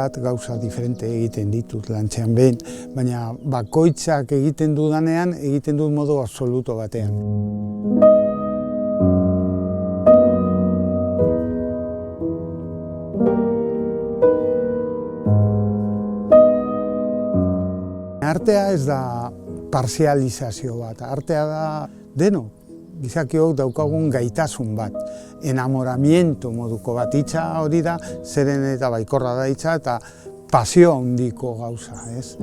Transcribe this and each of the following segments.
bat gauza diferente egiten ditut lantzean behin, baina bakoitzak egiten dudanean egiten dut modu absoluto batean. Artea ez da parzializazio bat, artea da deno. Gizakiok daukagun gaitasun bat, enamoramiento moduko bat, hitza hori da, zeren eta baikorra da hitza eta pasio handiko gauza, ez?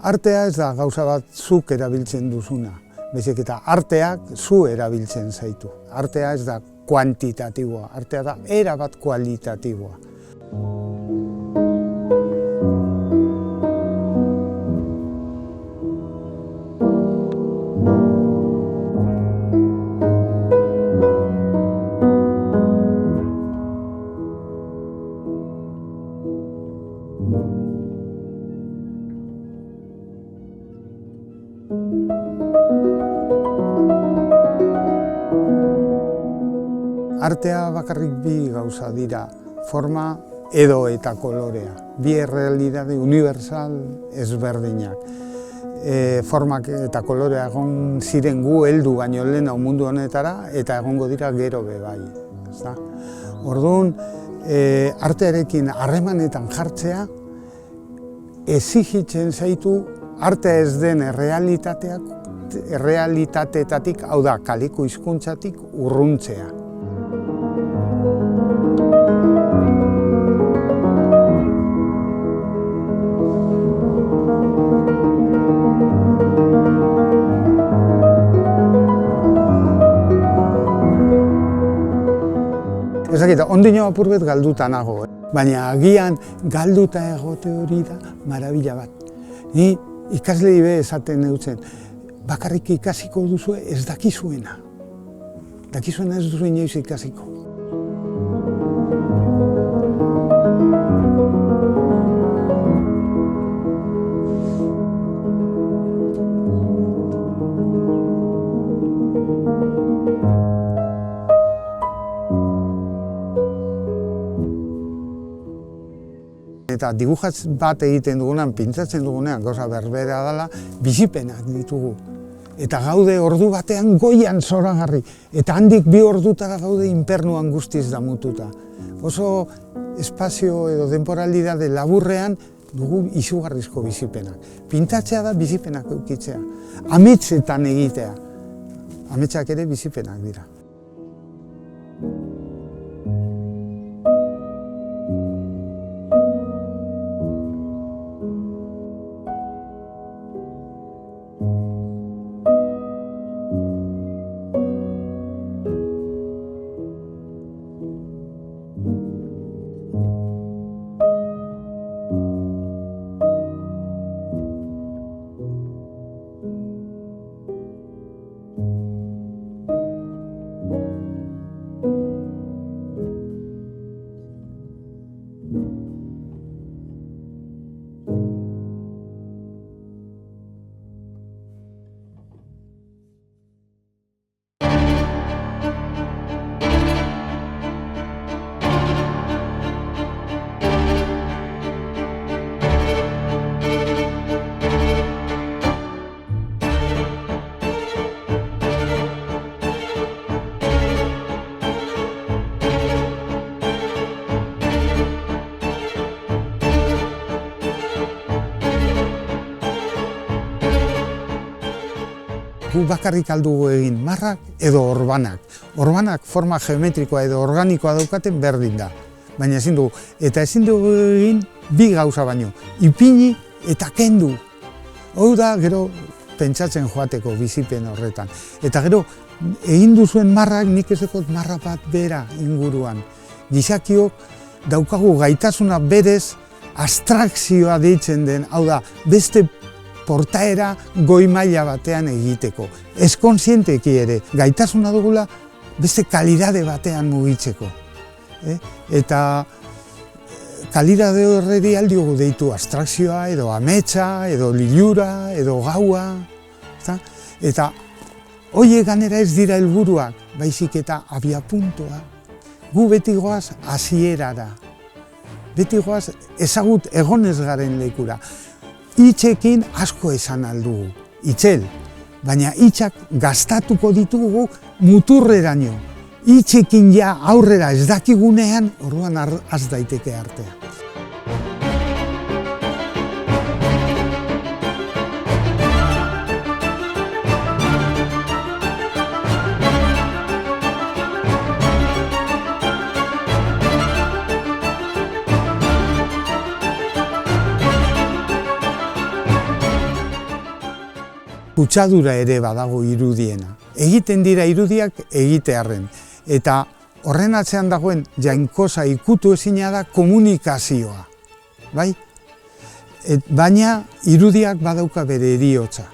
Artea ez da gauza bat zuk erabiltzen duzuna. Baizik eta arteak zu erabiltzen zaitu. Artea ez da kuantitatiboa, artea da erabat kualitatiboa. Artea bakarrik bi gauza dira, forma edo eta kolorea. Bi errealitate universal ezberdinak. Formak eta kolorea egon ziren gu heldu baino lehen mundu honetara eta egongo dira gero be bai. Orduan, artearekin harremanetan jartzea exijitzen zaitu arte ez den errealitateetatik, hau da, kaleko hizkuntzatik urruntzea. Ezakita, ondino apurbet galduta nago, baina agian galduta egote hori da marabila bat. Ni ikaslei be esaten neutzen, bakarrik ikasiko duzue ez dakizuena. Dakizuena ez duzu inoiz ikasiko. Eta dibujatz bat egiten dugunean, pintzatzen dugunean, gauza berbera dela, bizipenak ditugu. Eta gaude ordu batean goian zoragarri. Eta handik 2 ordutara gaude inpernuan guztiz damututa. Oso espazio edo temporalidade laburrean dugu izugarrizko bizipenak. Pintatzea da bizipenak eukitzea. Ametsetan egitea. Ametsak ere bizipenak dira. Gu bakarrik aldugu egin marrak edo orbanak. Orbanak forma geometrikoa edo organikoa daukaten berdin da. Baina ezin dugu. Eta ezin dugu egin bi gauza baino. Ipini eta kendu. Hau da gero pentsatzen joateko bizipen horretan. Eta gero egin duzuen marrak nik ez dut marra bat bera inguruan. Gizakiok daukagu gaitasuna berez abstrakzioa deitzen den, hau da, beste portaera goi maila batean egiteko. Ez kontzienteki ere, gaitasuna dugula beste kalidade batean mugitzeko. Eta kalidade horreri aldiogu deitu abstrakzioa, edo ametsa, edo lilura, edo gaua, eta horiek ganera ez dira helburuak, baizik eta abiapuntua. Gu beti goaz hasierara, beti goaz ezagut egonez garen lekura. Hitzekin asko esan aldugu, hitzel, baina hitzak gastatuko ditugu muturreraino. Hitzekin ja aurrera ez dakigunean, orduan has daiteke artea. Kutsadura ere badago irudiena. Egiten dira irudiak egitearren. Eta horren atzean dagoen jainkosa ikutu ezina da komunikazioa. Bai? Baina irudiak badauka bere heriotza.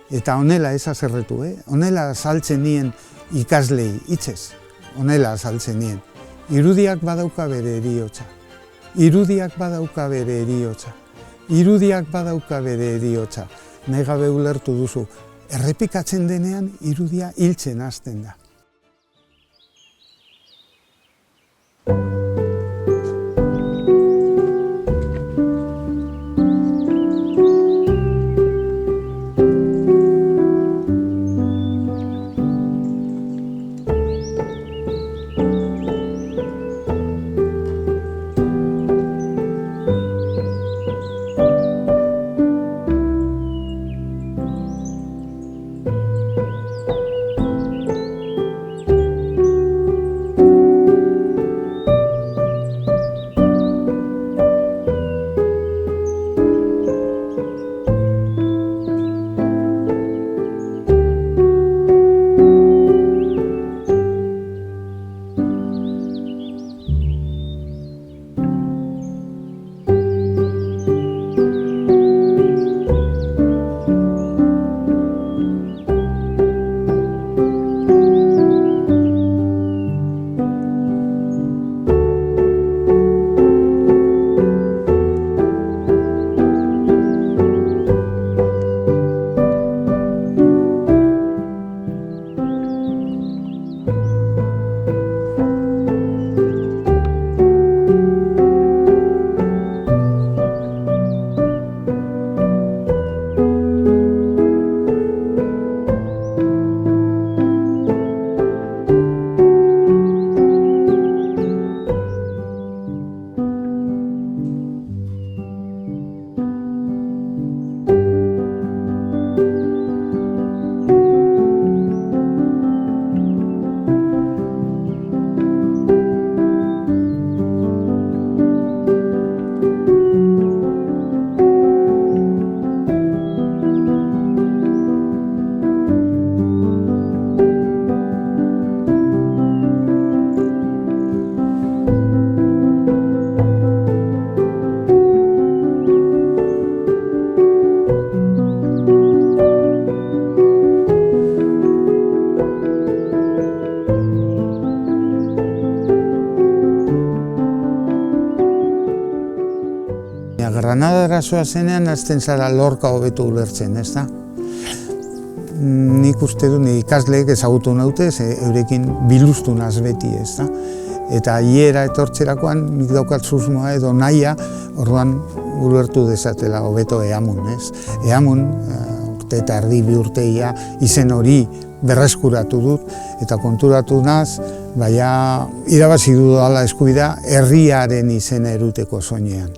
Eta honela ez azerretu, honela saltzen nien ikaslei, hitzez. Honela saltzen nien. Irudiak badauka bere heriotza. Irudiak badauka bere heriotza. Irudiak badauka bere heriotza. Nahi gabe ulertu duzu, errepikatzen denean irudia hiltzen hasten da. Granadara zoazenean hasten zara Lorca hobeto ulertzen, ez da? Nik uste du, ikasleek ezagutu naute, eurekin biluztu naz beti, ez da? Eta hiera etortzerakoan nik daukat susmoa edo nahia, orduan ulertu dezatela hobeto Eamun, ez? Eamun, urte eta erdi bi urteia, izen hori berreskuratu dut, eta konturatu naz, baina irabazi dudala eskubidea herriaren izena eruteko soinean.